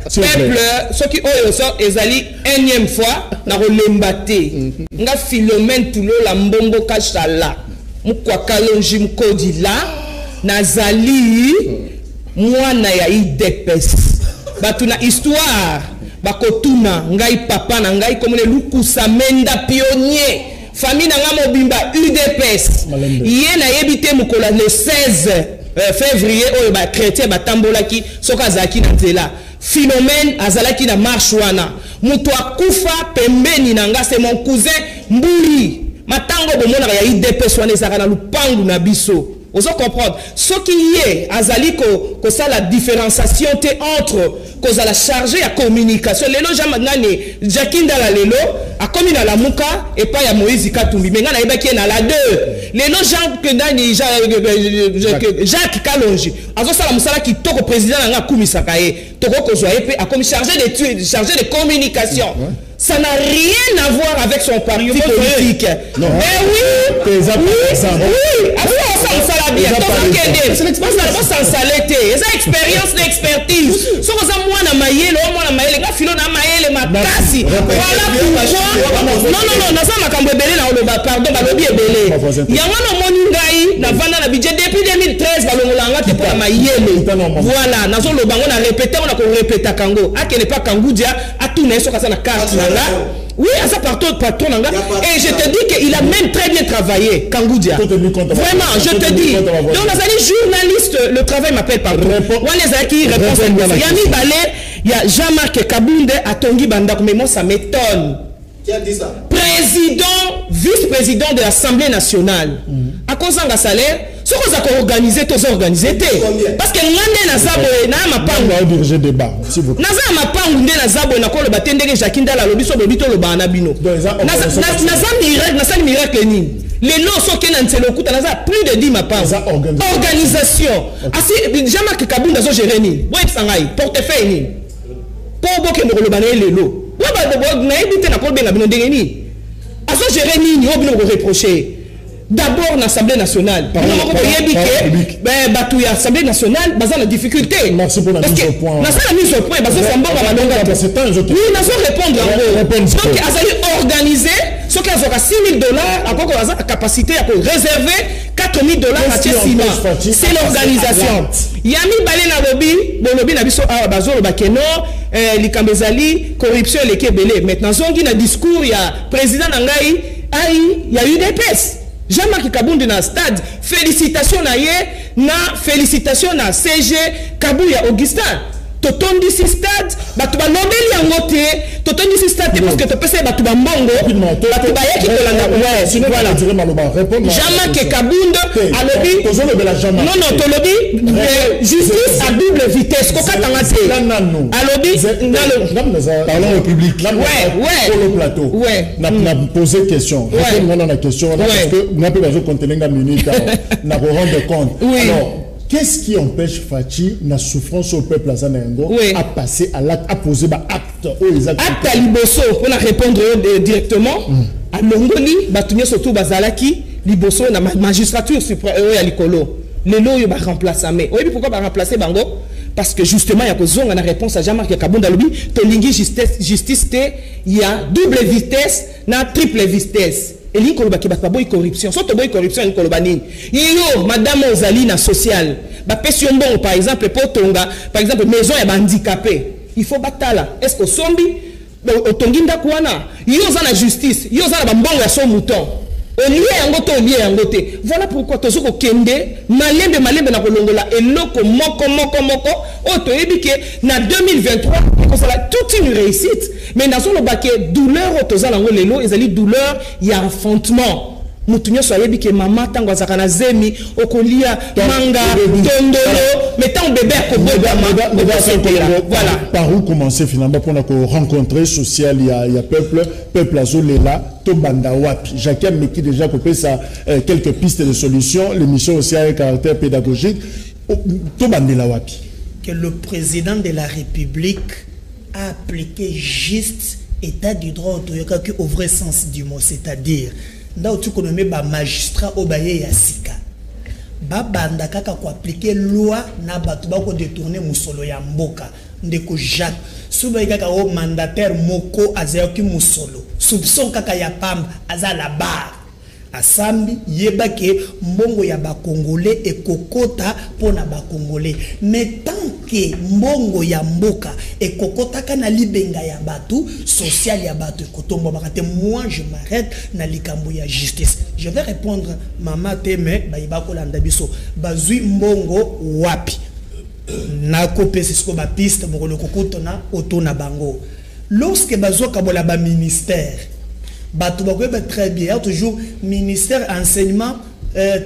C: peuple, ceux qui ont ezali énième fois, na rolembaté. Nga Philomène Toulo la mbongo kachala. Mukwa kalonji mkodi la. Nazali, mwana ya idepes. Batuna histoire. Bakotuna, ngai papa na ngai komone lukusa menda pionnier. Famille n'a mobimba UDPS. Hier na yebité mukola le 16 février oyo ba chrétien ba tambolaki soka zaki na nzela. Philomène azalaki na marche wana. Muto akufa pembeni nanga c'est mon cousin Mburi. Matango bomona ya UDPS wana ezaka na lupangu na biso. Vous comprendre ce qui est azali ko ça la différenciation entre cause à la chargée à communication lelo jamangane Jacqueline Dala lelo a commis na la muka et pas ya Moïse Katumbi mais ngana yebaki na la 2 lelo Jean que dani Jacques Kalonji azo sala musala ki toko président nga kumisaka ye toko kozwa ye pe a commis chargé de communication. Ça n'a rien à voir avec son parti politique.
A: Non.
C: Mais oui, oui, ça bien. Expérience d'expertise. Ce que ça moi na maïle, moi na maïle, ga filo na maïle makasi. Voilà pourquoi. Non, na ça makambo belé na oloba pardon, ba lobi ebelé. Yango na moni ngai na vanda na budget depuis 2013 ba longolanga te pour maïle. Voilà, na zo loba on a répété, on a ko répéter kango. Akele pas kangudia, atuna so ka ça na carte. Oui, à sa patron et je te dis qu'il a même très bien travaillé, Kangoudia. Vraiment, je te dis. Donc, les journalistes, le travail m'appelle partout. Moi, les qui répondent. Il y a mis Balé, il y a Jean-Marc Kabounde à Tongi Bandak, mais moi, ça m'étonne.
E: Qui a dit ça?
C: Président, vice-président de l'Assemblée nationale. À cause d'un salaire, ce qu'on a organisé, tous organisé. Parce que nous avons ma pangue.
A: On va diriger débat, s'il vous plaît.
C: Nous avons ma pangue, nous avons ma pangue, nous avons Jacqueline Dala, nous avons le Banabino. Nous avons miracle. Les lots sont plus de 10 ma pangue. Organisation. Jean-Marc Kaboun, nous avons géré. Portefeuille. Pour que nous avons les lots. D'abord l'Assemblée nationale. L'Assemblée nationale, la difficulté.
A: Merci pour la mise au point.
C: La mise au point, oui, nous répondre. Donc, ils organisé, ce qui a $6 000, à la capacité à réserver $4 000 à Tchessima. C'est l'organisation. Yami Balena Lobby, Nabiso Bazolo Bakeno, Likambezali, corruption, les Kébélé. Maintenant, Zongi na discours, il y a président Nangaï, il y a eu des pestes. Jean-Marc Kabounde na stade, félicitations na ye, félicitations na CG Kabouya Augustin. Totondi si stade, batu ba nobeli yangote, totondi si stade parce que tu peux batu ba mbongo, batu ba yeki kolanda. Voilà. Jean-Marc Kabounde a lobby. Non, to lobby justice à double vitesse. Koka tangate. A lobby
A: parlons au public.
C: Ouais.
A: Pour le plateau.
C: Ouais.
A: N'a posé question. Répondons à la question parce que n'a pas besoin de contenir la minute. N'a pas rendre compte. Alors, qu'est-ce qui empêche Fachi, la souffrance au peuple Azanengo, à passer à l'acte, à poser acte aux actes?
C: Acte à Liboso, on a répondu directement. À Longoli, Batounia surtout Bazalaki, Liboso, la magistrature suprême à l'Ikolo. Les lots, il va remplacer. Mais oui, pourquoi va remplacer Bango? Parce que justement, il y a besoin de réponse à Jean-Marc Kabounda Lobby. Tolingi justice, il y a double vitesse, na triple vitesse. Et l'Ikolo qui bat pas corruption. Soit boy corruption, Ikolo Bani. Yo, madame Ozali, na social. bapesi mbongo par exemple pour tonga par exemple maison ya handicapé il faut batala est-ce que sombi otongi ndako wana yo za na justice yo za na bambongo ya son mouton olie yango to olie yango te voilà pourquoi tozo ko kende malembe na kolongola eloko moko o to ebike na 2023 ko sala toute une réussite mais na solo baké douleur o to za lango lelo ezali douleur ya enfantement mutunyo so yebi ke mama tango azaka na zemi okolia manga tondolo mais tant bébé ko
A: voilà par où commencer finalement pour rencontrer social il y a peuple azolela to banda wapi Jacques Meki déjà coupé ça quelques pistes de solutions l'émission aussi a un caractère pédagogique to bandela wapi
D: que le président de la République a appliqué juste état du droit au vrai sens du mot, c'est-à-dire ndaw tu konomé ba magistrat obaye ya sika ba banda kaka ko appliquer loi na batu ba ko détourner musolo ya mboka ndeko Jacques suba kaka o mandataire moko azayoki musolo soupçon kaka ya pamba azala bar asambi yebake mbongo ya ba congolais et kokota pona ba congolais mais tant que mbongo ya mboka et kokota kana libenga ya batu social ya batu kotomba bakate moi je m'arrête na likambo ya justice je vais répondre mama teme ba kolanda biso bazui mbongo wapi na kopesi sko ba piste boko lokokoto na otona bango lorsque bazoka bola ba ministère très bien, toujours ministère enseignement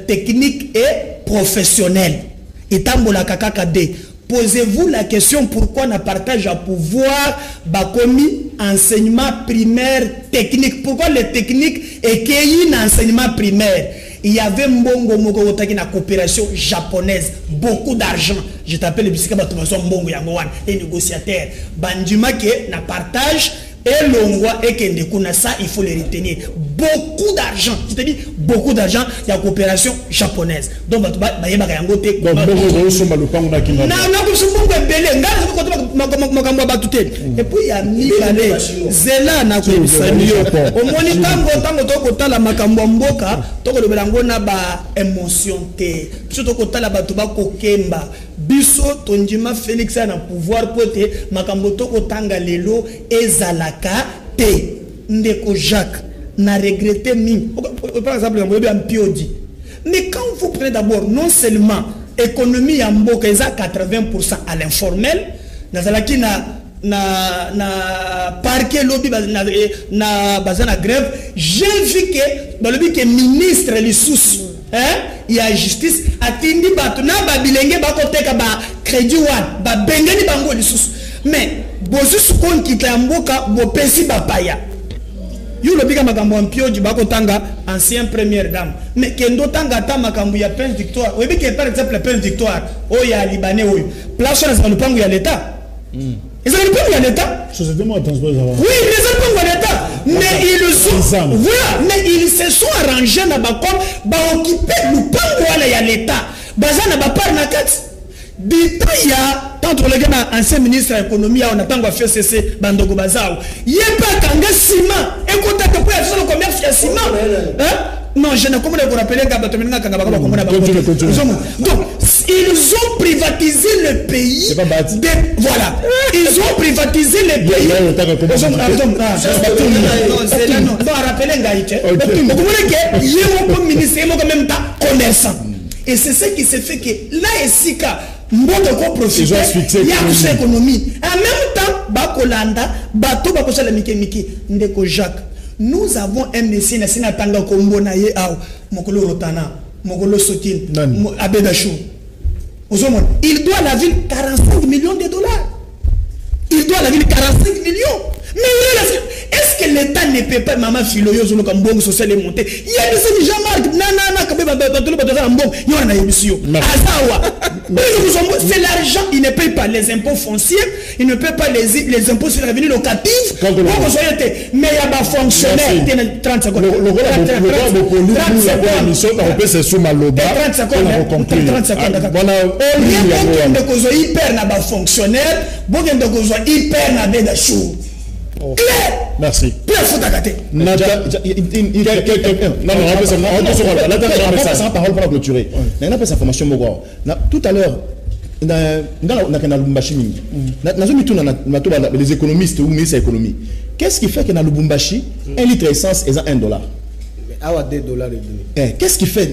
D: technique et professionnel. Et tambola kakakade. Posez-vous la question pourquoi on partage à pouvoir bakomi enseignement primaire technique. Pourquoi les techniques et qu'il y a enseignement primaire? Il y avait Mbongo Moko na coopération japonaise, beaucoup d'argent. Je t'appelle le bisika batumaso Mbongo Yangowan, les négociateurs. Banduma ke na partage. Et l'ongwa et Kendekuna, ça il faut les retenir. Beaucoup d'argent, je te dis beaucoup d'argent, il y a coopération japonaise. Donc, et puis il y a Mibale, Zela na Kousanio. Au moins, tango toko la makambo mboka, toko le belango na ba émotion te. Surtout kota la batuba kokemba. Biso Tondima Félix a un pouvoir pour te makambo toko tanga lelo ezalaka te. Ndeko Jacques n'a regretté mi. Par exemple, un piodi. Mais quand vous prenez d'abord non seulement économie en mboka, ils ont 80% à l'informel, nazalaki na parquet lobby na bazana grève, j'ai vu que ministre les sous il y a justice atindi batu na babilenge bakoteka ba crédit one ba bengeni bango les sous mais bozu sukon kita mboka bo pesi bapaya yo lobika makambo ampio du bakotanga ancien première dame mais kendo tanga ta makambo ya Prince Victoire oyebi que par exemple Prince Victoire o ya libanais oyo place na lupango ya l'état ils ont le de l'État. Oui, les ont de l'État. Mais ils sont. Voilà. Mais ils se sont arrangés dans le occuper le pango à l'État. Bazana va pas na kat. D'État il y a tant que les gars ancien ministre de l'économie on attend va faire cesser Bandoko Bazao. Il y a pas kanga ciment. Écoutez que pour faire le commerce il y a ciment. Hein? Non, je ne comprends pas rappeler donc, ils ont privatisé le pays. Voilà. Ils ont privatisé le pays. Non, rappeler commerçant. Et c'est ce qui se fait que là, Esika, Mboko profite, il y a toute l'économie. En même temps, Bakolanda, Bato Bakosala Miki, Ndeko Jacques. Nous avons un messie Nassina Tanga Kombo Naye Ao, Mokolo Rotana, Mokolo Sotin, Abedachou. Il doit la ville 45 millions de dollars. Il doit la ville 45 millions. Mais est-ce que l'État ne peut pas, maman Filoyo, comme bon social est monté? Il y a des gens qui c'est l'argent, il ne paye pas les impôts fonciers, il ne paye pas les impôts sur les revenus locatifs. Mais il y a des fonctionnaires. 30 secondes. 30 secondes. Hyper na ba fonctionnaire, hyper na beda chou.
A: Merci.
B: Puis il faut t'arrêter. Non, on peut se parole pour la clôturer. Il n'y a pas sa formation. Tout à l'heure, les économistes ou ministres de l'économie, qu'est-ce qui fait que dans le Lubumbashi, 1 litre d'essence est à $1?
E: Ah, $2 et demi.
B: Qu'est-ce qui fait?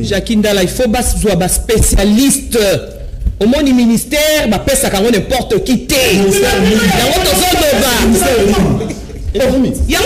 C: Jacques Ndala, il faut un spécialiste. Au moins, le ministère, bah, pèse ça quand n'importe qui t'es. Il y a un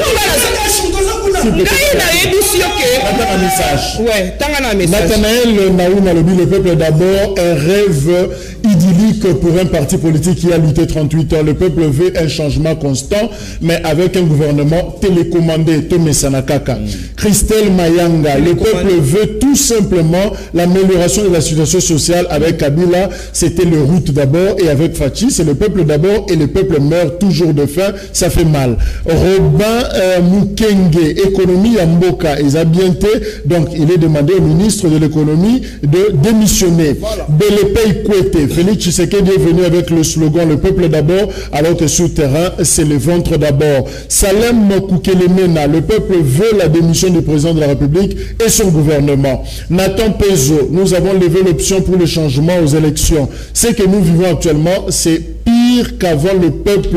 A: Nathanaël Naouna, le peuple d'abord, un rêve idyllique pour un parti politique qui a lutté 38 ans. Le peuple veut un changement constant, mais avec un gouvernement télécommandé. Tome Sanakaka. Christelle Mayanga, le peuple veut tout simplement l'amélioration de la situation sociale. Avec Kabila, c'était le route d'abord, et avec Fachi, c'est le peuple d'abord, et le peuple meurt toujours de faim, ça fait mal. Robin Mukenge, économie à Mboka, Esabiente, donc il est demandé au ministre de l'économie de démissionner. Voilà. Belepei Kwete, Félix Tshisekedi est venu avec le slogan le peuple d'abord, alors que sur le terrain, c'est le ventre d'abord. Salem Mokoukelemena, le peuple veut la démission du président de la République et son gouvernement. Nathan Pezo, nous avons levé l'option pour le changement aux élections. Ce que nous vivons actuellement, c'est pire qu'avant le peuple.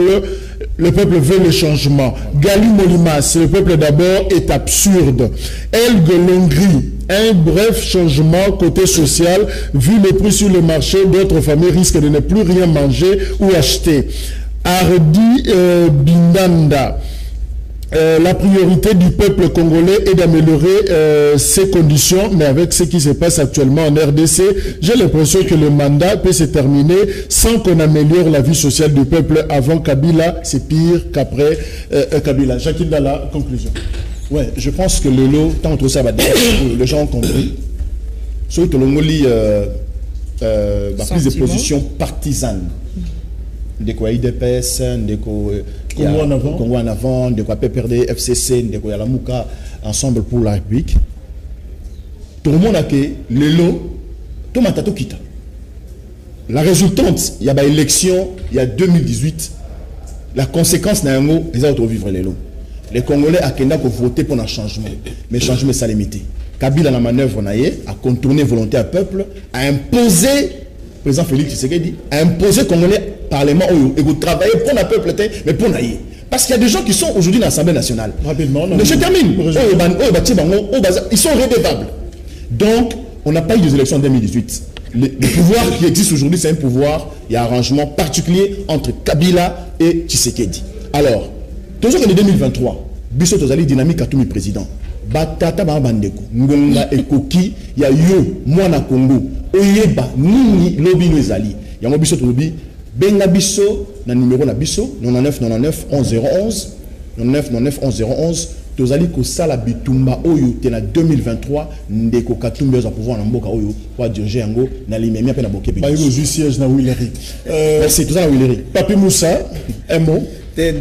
A: Le peuple veut le changement. Gali Molimas, le peuple d'abord, est absurde. Elgue Longri, un bref changement côté social, vu les prix sur le marché, d'autres familles risquent de ne plus rien manger ou acheter. Ardi Bindanda, la priorité du peuple congolais est d'améliorer ses conditions, mais avec ce qui se passe actuellement en RDC, j'ai l'impression que le mandat peut se terminer sans qu'on améliore la vie sociale du peuple. Avant Kabila, c'est pire qu'après Kabila. Jacques Ndala, conclusion.
B: Ouais, je pense que le lot, tant que ça va dire, les gens ont compris. Surtout le Moli, prise de position partisane. De quoi IDPS, de quoi Congo en avant, de quoi PPRD, FCC, de quoi Yalamuka, Ensemble pour la République. Tout le monde a que le lot, tout le monde quitte. La résultante, il y a une élection, il y a 2018. La conséquence d'un mot, les autres vivre les lots. Les Congolais ont voté pour un changement. Mais le changement, ça limité. Kabila, la manœuvre, a contourné volonté à peuple, a imposé, le président Félix Tshisekedi, a imposé aux Congolais Parlement et vous travaillez pour le peuple, mais pour naïe. Parce qu'il y a des gens qui sont aujourd'hui dans l'Assemblée nationale.
A: Rapidement, non.
B: Mais je termine. Ils sont redevables. Donc, on n'a pas eu des élections en 2018. Le pouvoir qui existe aujourd'hui, c'est un pouvoir, il y a un arrangement particulier entre Kabila et Tshisekedi. Alors, toujours en 2023, Bisso Tozali dynamique à tout le président. Batata Bandeko, Ngonga Ekoki, il y a yo, Mwana Congo, Oyeba, Nini, Lobi Noezali. Il y a un Bisso Tolobi, Benga Bisso, na numéro na Bisso, 99 99 11 011, 99 99 11 011, Tozali Kosala Bitumba Oyo, t'es na 2023, Ndeko Katumbe za pouvoir na mboka Oyo, pour diriger Yango, na limemia pe na boke Bisso.
A: Bayo ju siège na Willery.
B: Merci, tout ça na Willery.
A: Papi Moussa, un mot.
E: C'est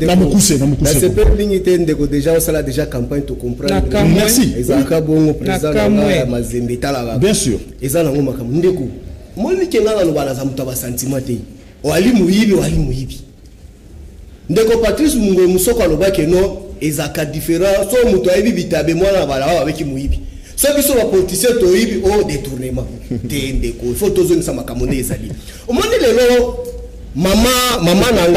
E: pas une déjà ça déjà campagne to comprendre.
B: Merci.
E: Bien sûr. Eza na ngoma kama ndeko. Moni kenga no bala za mutaba sentiment te. Wali muyibi. Ndeko Patrice Mungo Musoko alobaki no ezaka différent so muto ayibi bitabe mwana bala avec muyibi. So biso ba politicien to yibi au détournement. Te ndeko. Il faut tozo nisa makamone ezali. Omoni lelo Maman nanga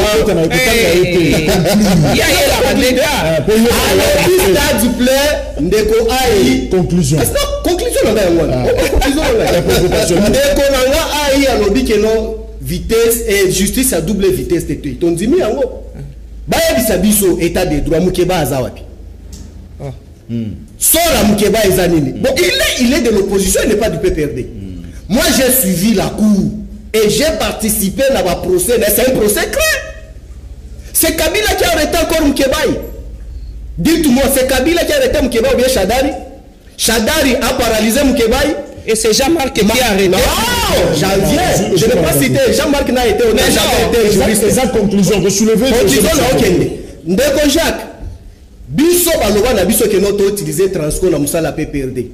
E: ndeko ai
A: conclusion
E: nanga ndeko nanga ai alobi que non vitesse et justice à double vitesse te tondimi yango bayebisa biso état de droit mukeba aza wapi sora mukeba eza nini bon il est de l'opposition, il n'est pas du PPRD. Moi j'ai suivi la cour et j'ai participé dans le procès. C'est un procès clair. C'est Kabila qui a arrêté encore Mkebaï. Dites-moi, c'est Kabila qui a arrêté Mkebaï ou bien Chadari? Chadari a paralysé Mkebaï.
C: Et c'est Jean-Marc qui a arrêté.
E: Non, j'en viens. Je ne vais pas citer. Jean-Marc n'a été honnête. Jamais été juriste.
A: C'est ça conclusion. Vous soulevez.
E: Conclusion, Ndeko Jacques. Biso baloba na biso que notre utiliser Transco na musala PPRD.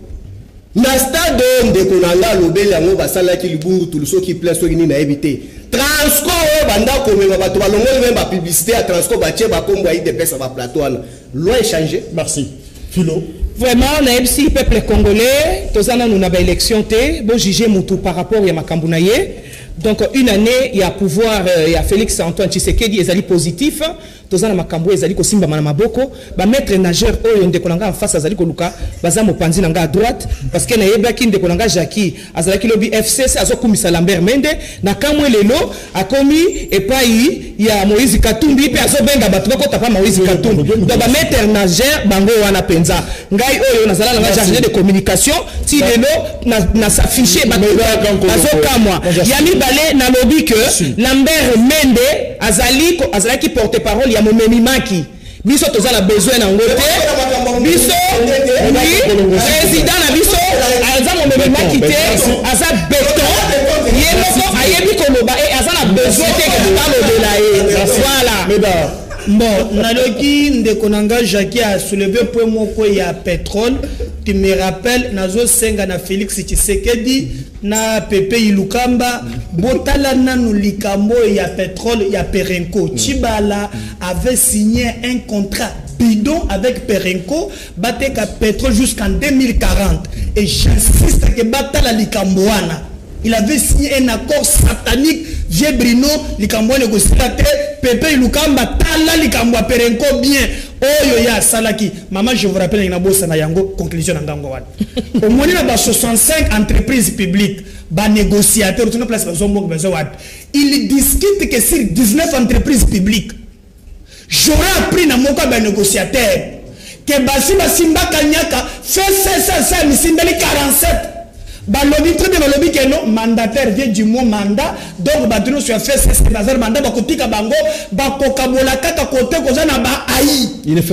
E: Na stade ndeko nanga lobeli yango basala ki libungu tuluso ki place so ni na ebité Transco banda komema bato balongoli même ba publicité à Transco batie ba kombo ayi de pesa ba plateau wana. Loi est changé.
A: Merci. Philo.
C: Vraiment, on a aussi peuple congolais, tous les ans nous avons élection té, bon juger Moutou par rapport à Makambounaye. Donc une année, il y a pouvoir, il y a Félix Antoine Tshisekedi, ils sont positifs. Tous les ans Makambou, ils sont Simba Manamaboko. Ba maître nageur, eux, on décolanga en face à Zali Koluka, Bazam au Panzi nanga à droite, parce qu'il y a Ebaki décolanga Jackie, Azalaki Lobby FCC, Azokumisa Lambert Mende, Nakamwe Lelo, a commis, et pas il y a Moïse Katumbi, puis Azobenga Batoko, t'as pas Moïse Katumbi. Donc ba maître nageur, Bango Wana Penza. Ngai Oyo, Nazala, la chargé de communication, si Lelo, n'a s'affiché, Azokamwa. Yami Balé, n'a lobby que Lambert Mende, Azali qui porte parole, il y a Momemi Maki. Biso toza la besoin na ngote. Biso oui, président na biso aza Momemi Maki te, aza béton. Yemoko ayebi koloba et aza na besoin te que talo de la voilà.
D: Bon, Naloki Ndekonanga Jackie a soulevé point moko ya pétrole. Tu me rappelles, Nazo Senga na Félix Tshisekedi, na Pepe Ilukamba, Botala nanu likambo ya pétrole ya Perenco. Chibala avait signé un contrat bidon avec Perenco, bateka pétrole jusqu'en 2040. Et j'insiste que Batala likamboana. Il avait signé un accord satanique. J'ai Brino, likambo négociateur, Pepe Ilukamba, Tala likambo Perenco bien. Oh yo ya salaki. Maman, je vous rappelle, il y a un na yango conclusion ngango wana. Au moins il y a 65 entreprises publiques, ba négociateurs, tout place il discute que sur 19 entreprises publiques. J'aurais appris na moka ba négociateur que basi simba kanyaka fait ça misimbeli 47. Balobi très bien balobi que non mandataire vient du mot mandat, donc batino sur fait c'est bazar mandat bakotika bango bakokabola kaka côté kozana ba ai.
A: Il est fait